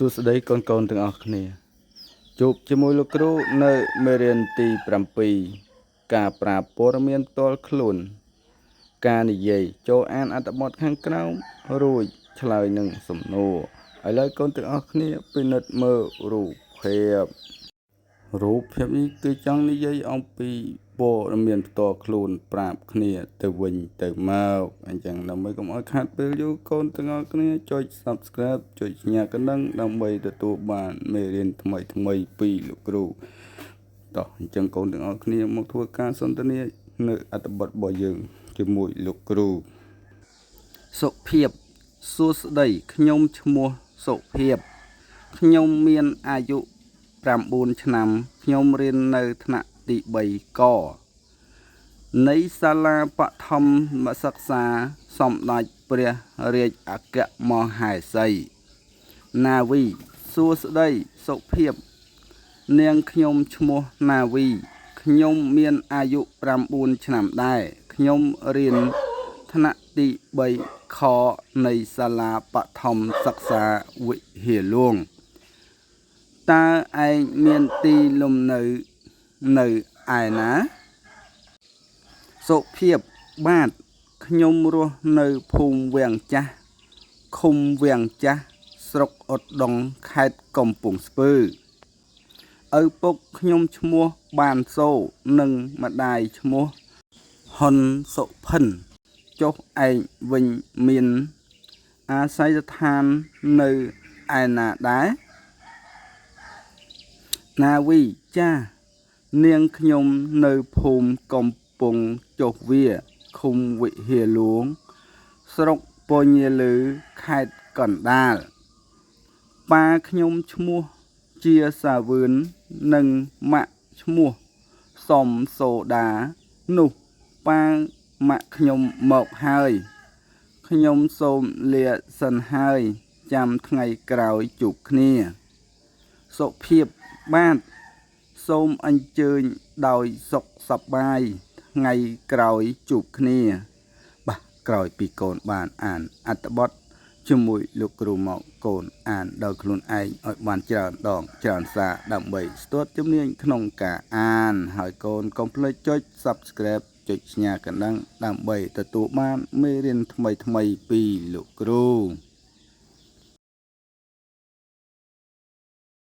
សួស្តីកូនទាំងអស់គ្នាជួបជាមួយលោកគ្រូនៅមេរៀនទី7ការប្រើព័ត៌មានផ្ទាល់ខ្លួនការនិយាយចូលអានអត្ថបទខាងក្រោមរួចឆ្លើយនឹងសំណួរឥឡូវកូនទាំងអស់គ្នាពិនិត្យមើលរូបភាពនេះគឺចង់និយាយអំពីព័ត៌មានផ្ទាល់ខ្លួនប្រាប់គ្នាទៅវិញទៅមកអញ្ចឹងដើម្បីកុំឲ្យខាតពេលយូរកូនទាំងអស់គ្នាចុច Subscribe ចុចសញ្ញាកណ្ដឹងដើម្បីទទួលបានមេរៀនថ្មីពីលោកគ្រូតោះអញ្ចឹងកូនទាំងអស់គ្នាមកធ្វើការសន្ទនានៅអត្ថបទរបស់យើងជាមួយលោកគ្រូសុភាពសួស្តីខ្ញុំឈ្មោះសុភាពខ្ញុំមានអាយុ9ឆ្នាំខ្ញុំរៀននៅថ្នាក់ទី3កនៃសាលាបឋមសិក្សាសម្ដេចព្រះរាជអគ្គមហេសីណាវីសួស្តីសុភាពនាងខ្ញុំឈ្មោះណាវីខ្ញុំមានអាយុ9ឆ្នាំដែរខ្ញុំរៀនថ្នាក់ទី3ខនៃសាលាបឋមសិក្សាវិហារហ្លួងតើឯងមានទីលំនៅនៅឯណាសុភាពបាទខ្ញុំរស់នៅភូមិវាំងចាស់ឃុំវាំងចាស់ស្រុកឧត្តុង្គខេត្តកំពង់ស្ពឺឪពុកខ្ញុំឈ្មោះបានសូនិងម្ដាយឈ្មោះហ៊ុនសុផិនចុះឯងវិញមានអាស័យដ្ឋាននៅឯណាដែរណាវីចានាងខ្ញុំនៅភូមិកំពង់ចុះវាឃុំវិហារហ្លួងស្រុកពញាលឺខេត្តកណ្ដាលប៉ាខ្ញុំឈ្មោះជាសាវឿននិងម៉ាក់ឈ្មោះសំសូដានោះប៉ាម៉ាក់ខ្ញុំមកហើយខ្ញុំសូមលាសិនហើយចាំថ្ងៃក្រោយជួបគ្នាសុភាពបាទសូមអញ្ជើញដោយសុខសប្បាយថ្ងៃក្រោយជួបគ្នាបាទក្រោយពីកូនបានអានអត្ថបទជាមួយលោកគ្រូមកកូនអានដោយខ្លួនឯងឲ្យបានច្រើនដងច្រើនសារដើម្បីស្ទាត់ជំនាញក្នុងការអានហើយកូនកុំភ្លេចចុច Subscribe ចុចសញ្ញាកណ្ដឹងដើម្បីទទួលបានមេរៀនថ្មីពីលោកគ្រូ